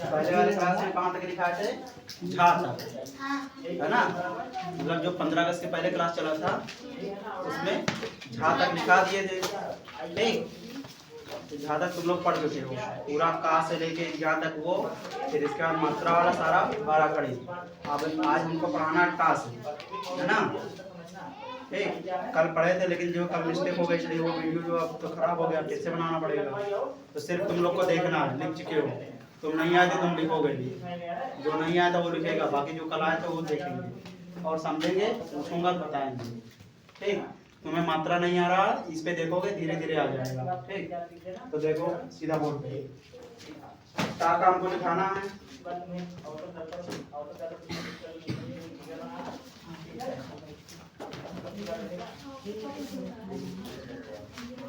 पहले वाले क्लास में कहाँ तक लिखा थे? झा तक, है ना? मतलब जो 15 अगस्त के पहले क्लास चला था उसमें झा तक लिखा दिए थे, ठीक? झा तक तुम लोग पढ़ चुके हो पूरा, का से लेके यहाँ तक वो, फिर इसके बाद मात्रा वाला सारा 12 कड़ी। अब आज हमको पढ़ाना टा से, है ना? ठीक, कल पढ़े थे लेकिन जो कल मिस्टेक हो गई इसलिए वो वीडियो जो अब तो खराब हो गया, फिर से बनाना पड़ेगा। तो सिर्फ तुम लोग को देखना है, लिख चुके हो, तुम नहीं आए थे तुम लिखोगे भी, जो नहीं आया था वो लिखेगा, बाकी जो कल आए थे वो देखेंगे और समझेंगे, पूछूंगा बताएंगे, ठीक? तुम्हें मात्रा नहीं आ रहा, इस पे देखोगे धीरे धीरे आ जाएगा, ठीक? तो देखो सीधा बोल पे टा का हमको लिखाना है।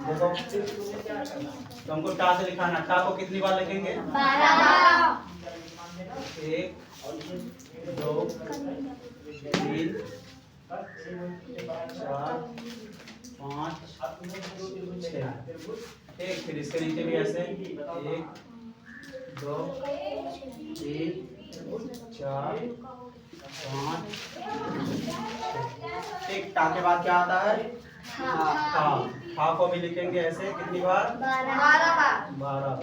देखो तो हमको टा से लिखाना, टा को कितनी बार लिखेंगे? 12। 1 2 3 4 5 6, ठीक? फिर इसके नीचे भी ऐसे 1 2 3 4 5 6, ठीक? टा के बाद क्या आता है? हा। हा को भी लिखेंगे ऐसे कितनी बार? 12 बार। 12।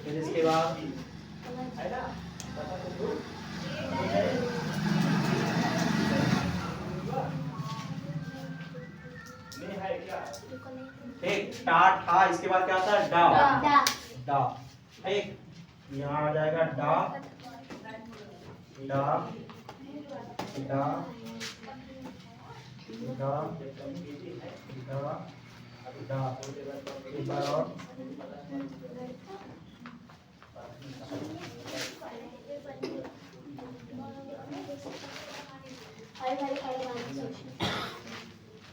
फिर इसके बाद ठीक, टा ठा, इसके बाद क्या आता है? डा। डा, ठीक? यहाँ आ जाएगा डा डा डा डा डा डा, एक बार और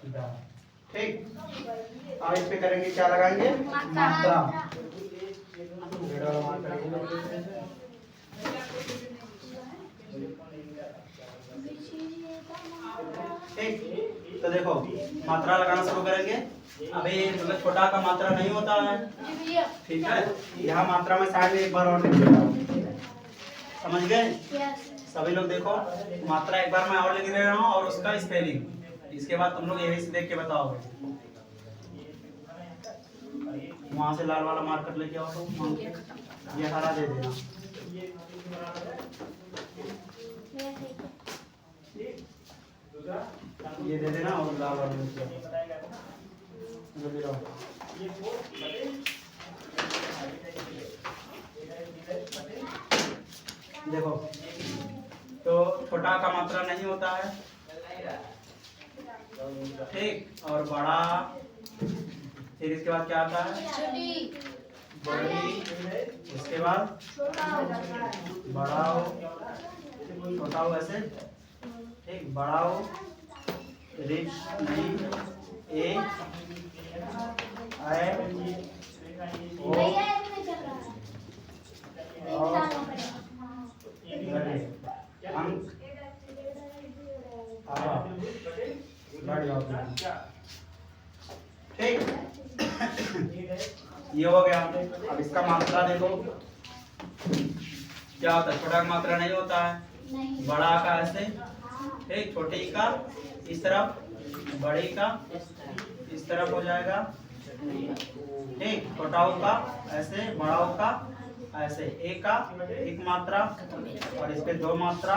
डा, ठीक? अब इस पे करेंगे क्या लगाएंगे? मात्रा। ठीक, तो देखो मात्रा लगाना शुरू करेंगे। अभी मतलब छोटा का मात्रा नहीं होता है, ठीक है? यहाँ मात्रा में साइड में एक बार और लिख देता हूँ, समझ गए? सभी लोग देखो, मात्रा एक बार मैं और लिख दे रहा हूँ और उसका स्पेलिंग, इसके बाद तुम लोग यही से देख के बताओगे। वहां से लाल वाला मार्कर लेके आओ, तो ये हरा दे देना, ये दे देना और लाल वाला जल्दी रहो। देखो तो छोटा का मात्रा नहीं होता है, ठीक? और बड़ा, फिर इसके बाद क्या आता है? बड़ी, इसके बाद बड़ा हो, छोटा हो, ऐसे, ठीक? बड़ा हो, रिच नहीं, ए आई ओ अंक आवा, ठीक? ये हो गया। अब इसका मात्रा देखो क्या होता है? छोटा का मात्रा नहीं होता है, बड़ा का ऐसे, ठीक? छोटे का इस तरफ, बड़े का इस तरफ हो जाएगा, ठीक? छोटा का ऐसे, बड़ा का ऐसे, एक का एक मात्रा और इस पे 2 मात्रा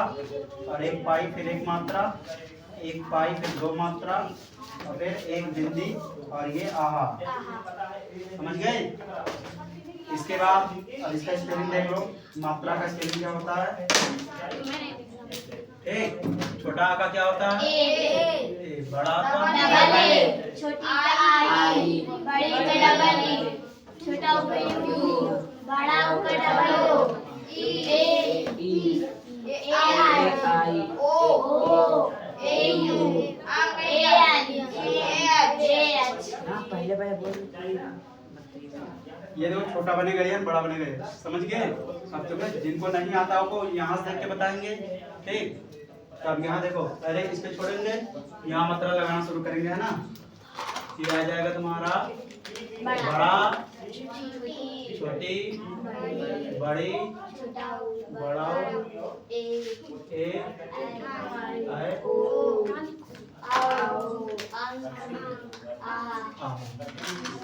और एक पाई, फिर एक मात्रा, एक पाई, फिर 2 मात्रा और फिर एक बिंदी और ये आहा, समझ गए? इसके बाद अब इसका स्पेलिंग देख लो, मात्रा का स्पेलिंग क्या होता है? ठीक, छोटा आ का क्या होता है? ए, बड़ा का छोटी आई, बड़ी का डबल ई, छोटा बड़ा double A I O A you पहले बोल। ये देखो छोटा बनेगा या बड़ा बनेगा, समझ गए? अब तुम्हें जिनको नहीं आता हो यहाँ से देख के बताएंगे, ठीक? तो अब यहाँ देखो, पहले इस पे छोड़ेंगे, यहाँ मात्रा लगाना शुरू करेंगे, है ना? ये आ जाएगा तुम्हारा बड़ा बड़ा, छोटी छोटी, बड़ी, बड़ा, ए ए, आई, ओ आओ आ आ।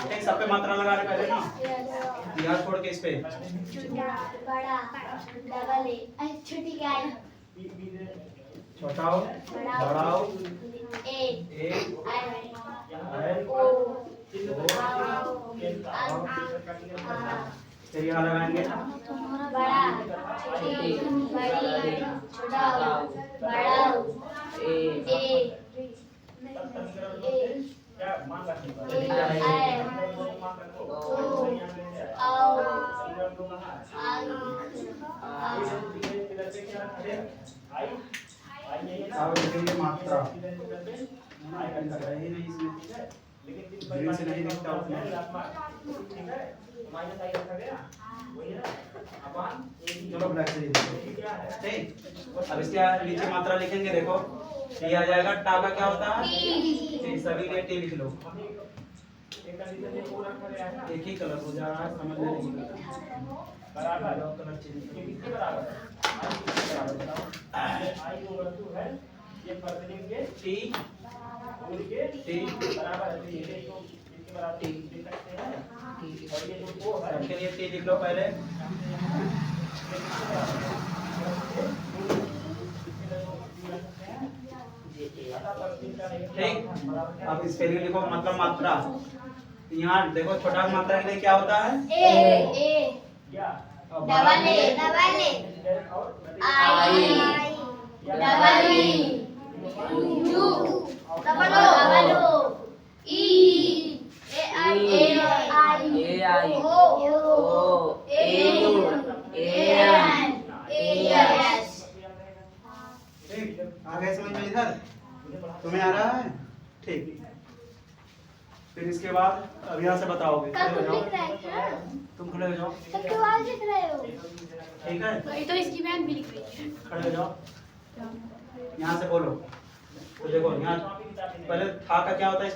ठीक, सब पे मात्रा लगा रहे पहले ना, यहाँ छोड़ के इस पे बड़ा डबल ए छोटी क्या है छोटाओ, बड़ाओ, ए आई, ओ ओ, फिर यहाँ लगाएंगे बड़ा छोटी बड़ी छोटा बड़ा ए अब लिखेंगे मात्रा, नहीं इसमें ग्रीन से नहीं दिखता उसमें। चलो ब्लैक से ठीक। अब इसके नीचे मात्रा लिखेंगे, देखो ये आ जाएगा टा का क्या होता है, ठीक, सभी के टी लिख लो, एक ही कलर हो जा रहा है, समझ लेने कलर टी टी सबके लिए टी लिख लो पहले, ठीक। अब स्पेलिंग लिखो, मतलब मात्रा, यहाँ देखो छोटा मात्रा के लिए क्या होता है ए अब double A I double E U double O E A I O A N S. ठीक, आगे समझ में इधर तुम्हें आ रहा है, ठीक। फिर इसके बाद अब यहाँ से बताओगे, खड़े हो जाओ, तुम खड़े हो जाओ, सबके बाल दिख रहे हो ठीक है, तो इसकी बहन भी लिख रही है। खड़े हो जाओ, यहाँ से बोलो, तो देखो यहाँ पहले था का क्या होता है,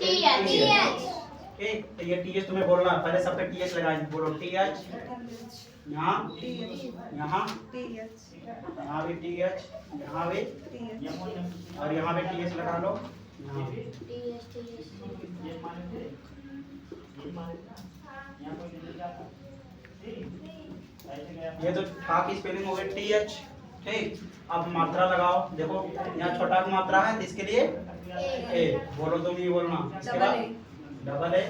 ठीक, तो ये टीएच तुम्हें बोलना है, पहले सब पे टीएच लगाएंगे, बोलो टीएच, यहाँ यहाँ यहाँ भी टीएच, यहाँ भी और यहाँ भी टीएच लगा लो, यहाँ ये तो ठा की स्पेलिंग हो गई टीएच, ठीक। अब मात्रा लगाओ, देखो यहाँ छोटा की मात्रा है तो इसके लिए ए, बोलो तुम ये बोलना, इसके बाद डबल ए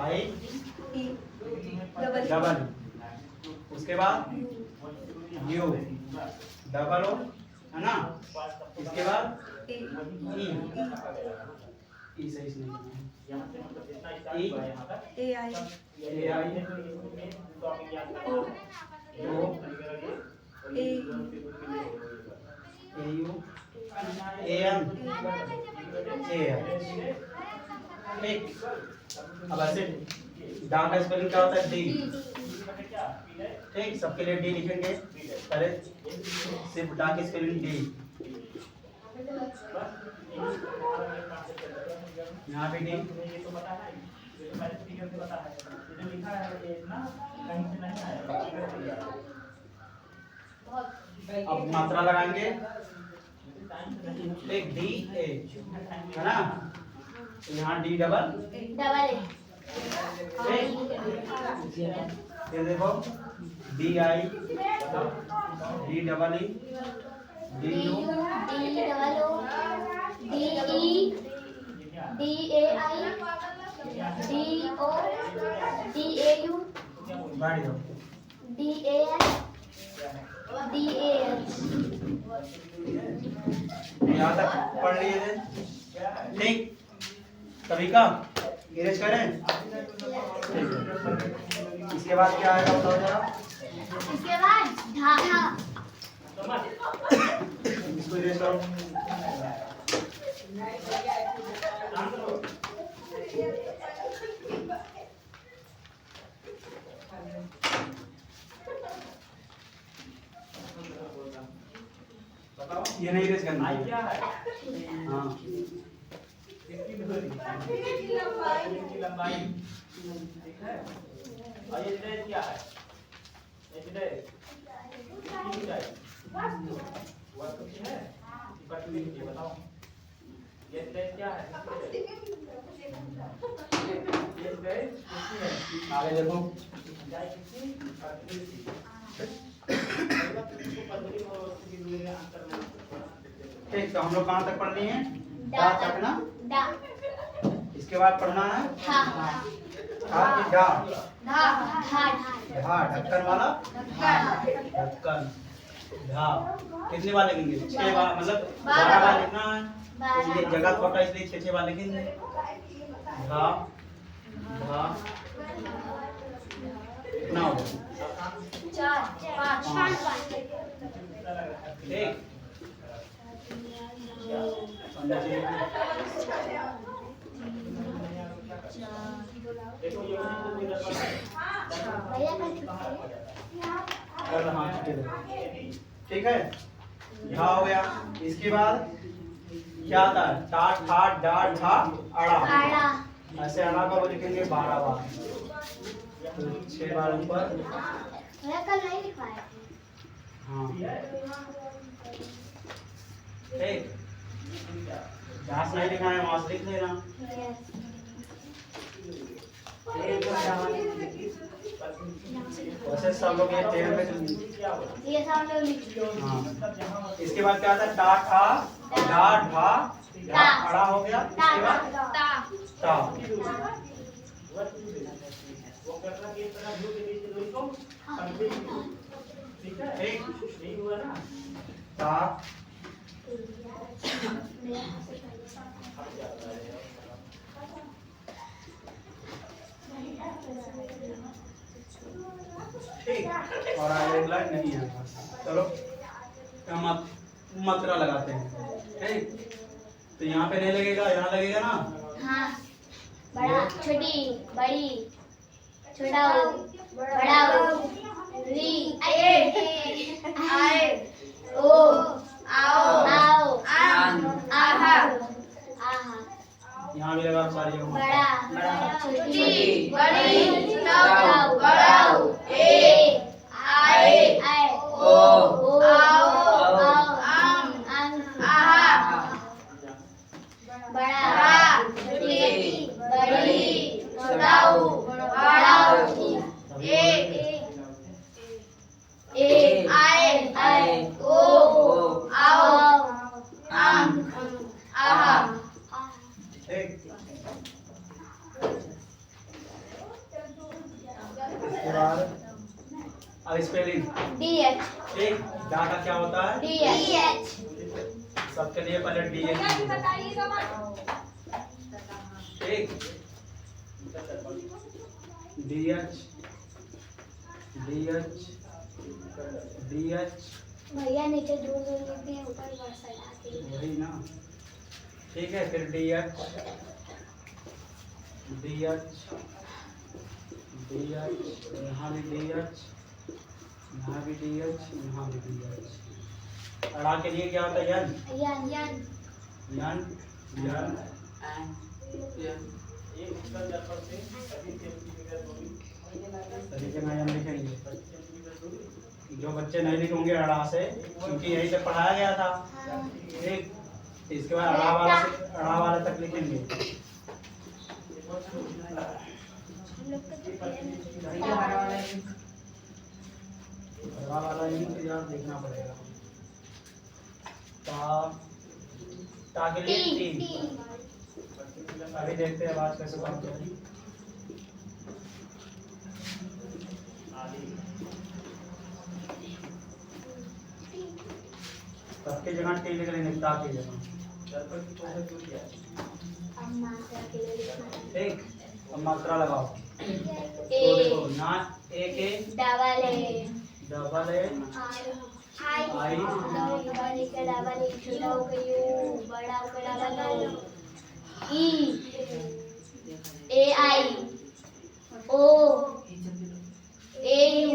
आई डबल, उसके बाद यू डबल ओ, है ना, इसके बाद ई सही से नहीं, ए I O A U A N ठीक। अब ऐसे डा का स्पेलिंग क्या होता है, डी, ठीक, सबके लिए डी लिखेंगे, पहले सिर्फ डा की स्पेलिंग डी, यहाँ भी डी, अब मात्रा लगाएंगे, एक डी ए, है ना, तो यहाँ डी डबल ये देखो D I D double E D U D A I D O D A U बैठ जाओ, D A N D A H. यहाँ तक पढ़ लिए थे, ठीक, सभी का इरेज करें, इसके बाद क्या आएगा बताओ जरा, इसके बाद धा इसको इरेज करो, ये नहीं इरेज करना है, हाँ की लंबाई ठीक है। और ये डेज क्या है? ये डेज कितनी ऊंचाई? वह कितनी है? पतली है बताओ। ये डेज क्या है? ये डेज कितनी है? आगे देखो। ऊंचाई कितनी? पतली थी। ठीक, तो हम लोग कहाँ तक पढ़ लिए हैं? डा तक ना? डा। इसके बाद पढ़ना है धा। धा की डा। धा। धा। धा ढक्कन वाला ढक्कन। धा कितनी बार लिखेंगे? 6 बार, मतलब 12 बार लिखना है। तो ये जगह छोटा इसलिए 6 बार लिखेंगे। धा धा कितना हो गया? 4 5 ठीक। ठीक है, यहाँ हो गया। इसके बाद क्या आता है? टा ठा डा ढा अड़ा। ऐसे अड़ा को लिखेंगे 12 बार, तो 6 बार ऊपर। कल नहीं लिखवाया। हाँ ठीक, जहाँ से नहीं लिखा है वहाँ से लिख लेना। वैसे सब लोग ये टेन में ये सब लोग लिख। हाँ। इसके बाद क्या आता है? टा ठा डा ढा ढा अड़ा हो गया। इसके बाद ता। ता। ठीक, ता ठीक, और आगे एक लाइन नहीं है। चलो हम मात्रा लगाते हैं। ठीक, तो यहाँ पे नहीं लगेगा, यहाँ लगेगा ना। हाँ। बड़ा छोटी बड़ी छोटा बड़ा री आए ओ आओ आहा आहा। यहाँ भी लगा सारी जगह। बड़ा छोटी बड़ी बड़ा ए आए ओ आओ आम आहा। बड़ा छोटी बड़ी छोटा बड़ा ए आए ओ आओ आम आहा। ठीक, इसके बाद अब स्पेलिंग। DH ठीक, डा का क्या होता है? DH सबके लिए पहले DH। ठीक, DH DH DH भैया नीचे दूर दूर लिखते हैं, ऊपर वर्षा डालते हैं। वही ना। ठीक है, फिर DH DH DH, यहाँ भी DH, यहाँ भी DH, यहाँ भी DH। अड़ा के लिए क्या होता है? यन यन यन यन। तरीके में यन लिखेंगे। जो बच्चे नहीं लिखेंगे अड़ा से, क्योंकि यही से पढ़ाया गया था। ठीक, इसके बाद अड़ा वाला तक लिखेंगे। अड़ा वाला यार देखना पड़ेगा। ता के लिए टी। अभी देखते हैं आवाज कैसे काम करेगी। सबकी जगह टी लिख लेंगे, ता की जगह। ठीक, अब मात्रा लगाओ। तो देखो ना, एक double A double A I double छोटा हो गई बड़ा हो गया double E A I O A U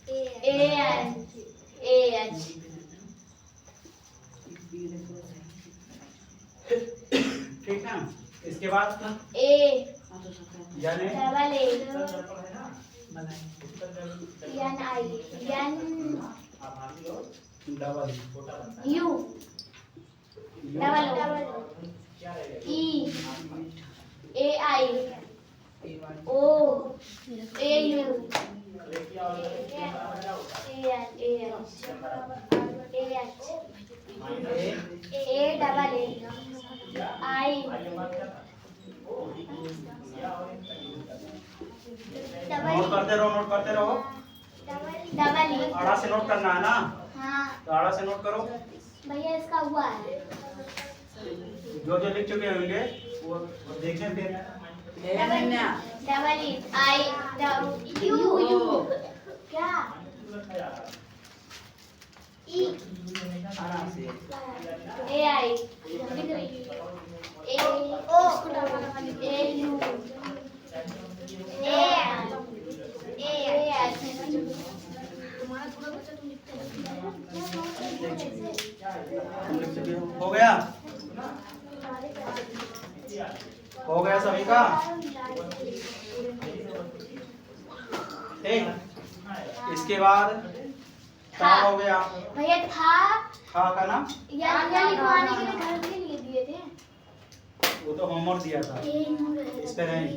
A N A H. ठीक है। इसके यानी double A N I N double U double E A I O A U A double A I note करते रहो डबल ई आड़ा से note करना है ना, हाँ तो आड़ा से नोट करो। भैया इसका हुआ है जो जो लिख चुके होंगे वो देखें फिर। Double E I you you क्या ई आराम से ए आई ए ओ ए यू ए हो गया, हो गया सभी का। ठीक, इसके बाद था हो गया। भैया था का ना या लिखवाने के लिए घर के लिए दिए थे वो तो होमवर्क दिया था, इस पे नहीं।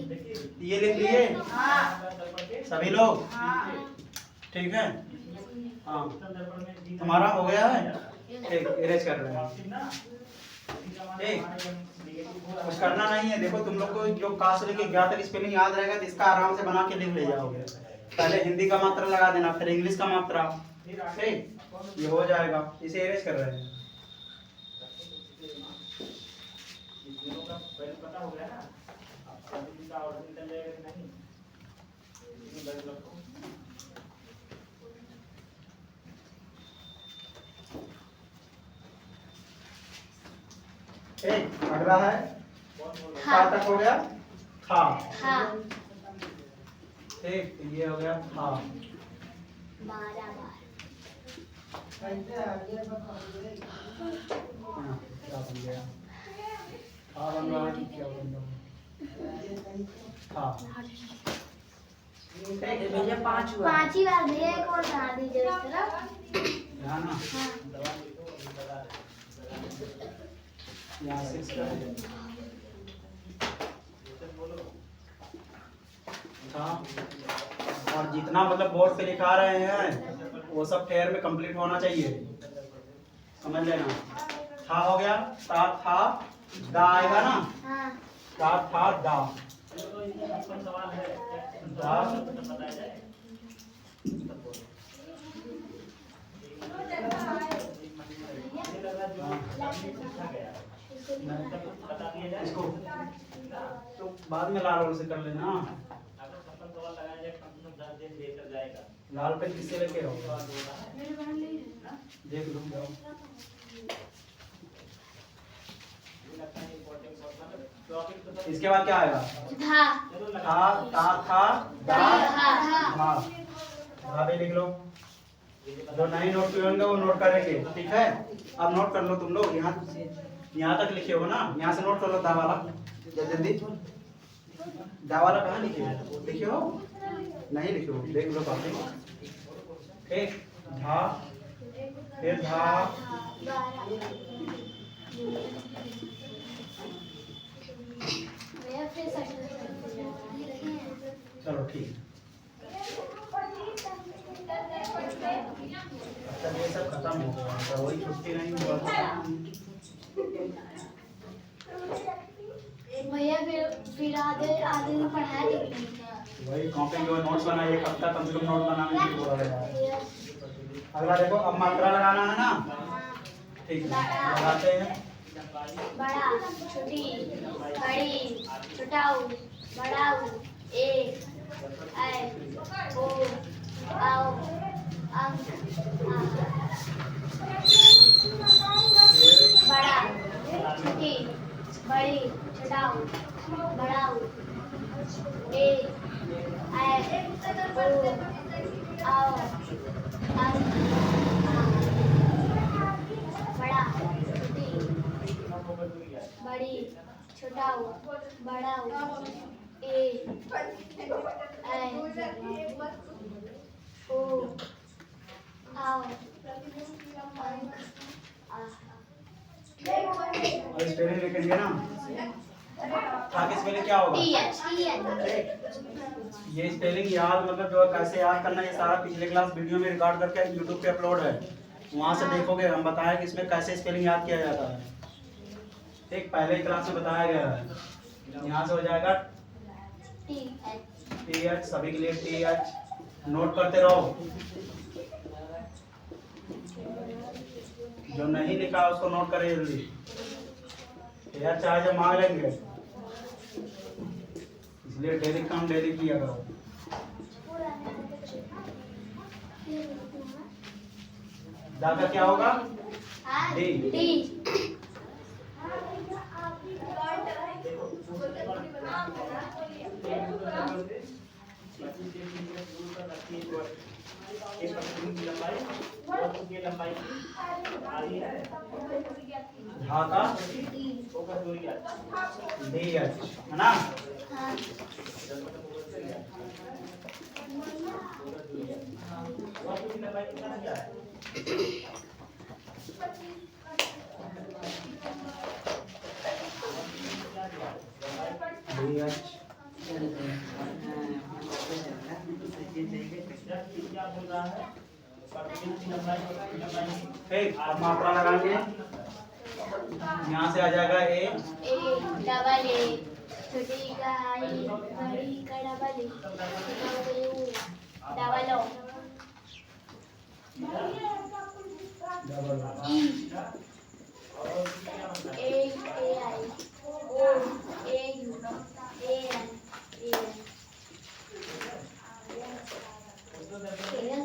ये लिख लिए सभी लोग? ठीक है, हाँ तुम्हारा हो गया है। ठीक, इरेज कर रहे हैं। ठीक, कुछ करना नहीं है। देखो तुम लोग को जो का से लेके 11 तक स्पेलिंग याद रहेगा तो इसका आराम से बना के लिख ले जाओगे। पहले हिंदी का मात्रा लगा देना, फिर इंग्लिश का मात्रा। ठीक, ये हो जाएगा। इसे इरेज कर रहे हैं। अगला है था तक हो गया था। ठीक, ये हो गया था। 12 बार हाँ, क्या बन गया? था बन रहा है, क्या बन रहा है? था। पांचवी बार भैया एक और बना दीजिए इस तरफ। यहाँ ना हाँ यहाँ से इसका था। और जितना मतलब बोर्ड पे लिखा रहे हैं वो सब फेयर में कंप्लीट होना चाहिए, समझ लेना। था हो गया, ता था, दा आएगा ना, हाँ ता था दा, दा इसको तो बाद में लाल वाले से कर लेना। लाल पे किससे लेके रहो, देख लो जाओ। इसके बाद क्या आएगा? था था दा धा धा भी लिख लो। जो नहीं नोट किए होंगे वो नोट करेंगे। ठीक है, अब नोट कर लो तुम लोग। यहाँ तक लिखे हो ना, यहाँ से नोट कर लो। दा वाला जल्दी, दा वाला कहाँ लिखे हो? लिखे हो नहीं लिखे हो, देख लो काफी। ठीक, धा फिर धा, चलो ठीक। अच्छा ये सब खत्म हो गया, तो वही छुट्टी नहीं हुआ। भैया फिर आधे आधे में पढ़ाया लिखने वही कॉपी जो नोट्स बनाए, एक हफ्ता कम से कम नोट बनाने के लिए बोला गया है। अगला देखो, अब मात्रा लगाना है ना। ठीक है, लगाते हैं। बड़ा छोटी बड़ी छोटाऊ बड़ाऊ ए आई ओ आओ अंक बड़ा छोटी बड़ी छोटाऊ बड़ाऊ ए आई ओ आओ अंक बड़ा छोटी बड़ी छोटाऊ बड़ाऊ ए और स्पेलिंग लिखेंगे ना, आगे स्पेलिंग क्या होगा? ये स्पेलिंग याद मतलब जो है कैसे याद करना, ये सारा पिछले क्लास वीडियो में रिकॉर्ड करके यूट्यूब पे अपलोड है, वहाँ से देखोगे। हम बताएं कि इसमें कैसे स्पेलिंग याद किया जाता है। ठीक, पहले ही क्लास में बताया गया है। यहाँ से हो जाएगा TH, सभी के लिए TH। नोट करते रहो, जो नहीं लिखा उसको नोट करें जल्दी। TH चाहे जब मांग लेंगे, इसलिए डेली काम डेली किया करो। दादा क्या होगा? D। धागा DH है ना? ठीक, अब मात्रा लगाएंगे। यहाँ से आ जाएगा A, डबल A, छोटी का I, बड़ी का double A, double O, E, A I, O, A U, A N, A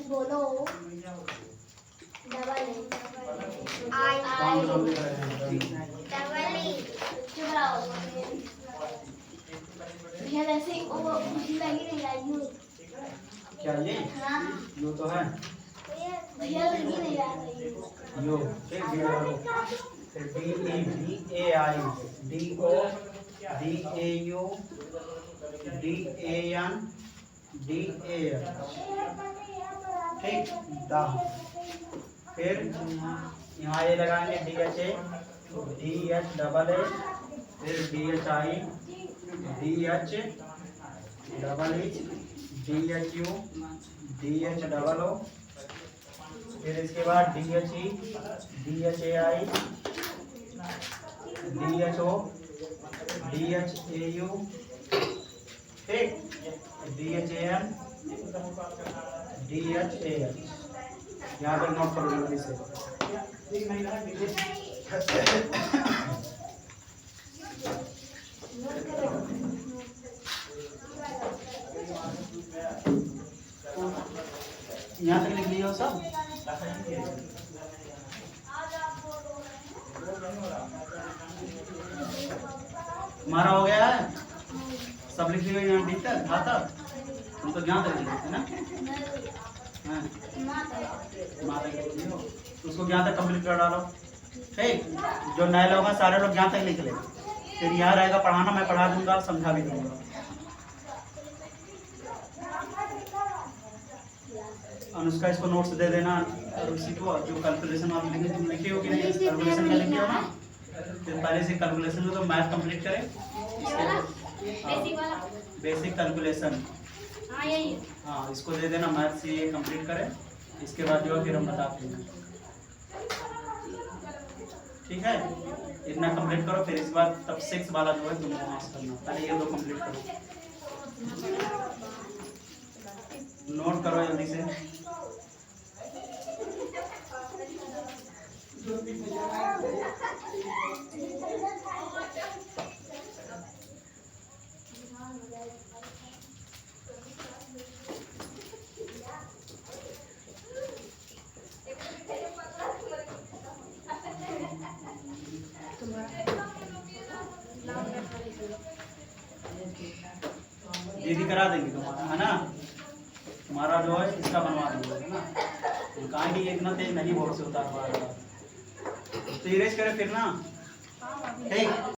बोलो, डबल I, डबल E, चुप रहो। भैया वैसे वो मुझे लगी नहीं रही। क्या ये? हाँ यो तो है, भैया लगी नहीं रही। यो। ठीक, DEVAI, DO, DAU, DAN, DAN। ठीक, दा। फिर यहाँ ये लगाएंगे DHA, DH डबल A, फिर DHI, DH double H, DHU, DH double O, फिर इसके बाद DHE, DHAI, DHO, DHAU, ठीक, DHAN, DHAH। यहाँ तक नोट करो जल्दी से। यहाँ तक लिख लिया सब? हमारा हो गया है, सब लिख लिया यहाँ डी तक, हाँ तक तुम तो यहाँ तक लिखे थे ना? हाँ, माँ तक लिख लियो, उसको यहाँ तक कंप्लीट कर डालो। ठीक, जो नए लोग हैं सारे लोग यहाँ तक लिख ले, फिर यहाँ रहेगा पढ़ाना, मैं पढ़ा दूंगा, समझा भी दूंगा। अनुष्का इसको नोट्स दे देना, और उसी को जो कैलकुलेशन आप लिखे, तुम लिखे हो कि नहीं? कैलकुलेशन का लिखे हो ना? फिर पहले से कैलकुलेशन हो तो मैथ कंप्लीट करें, बेसिक कैलकुलेशन। हाँ, इसको दे देना, मैथ से ये कंप्लीट करें, इसके बाद जो है फिर हम बताते हैं। ठीक है, इतना कंप्लीट करो, फिर इस बार तब 6 वाला जो है तुम मार्क्स करना, पहले ये दो कंप्लीट करो। नोट करो जल्दी से। दीदी करा देंगे तुम्हारा, है ना? तुम्हारा जो है इसका बनवा देंगे, है ना? कहाँ की इतना तेज नहीं बहुत से होता है, तो इरेज करे फिर ना। ठीक।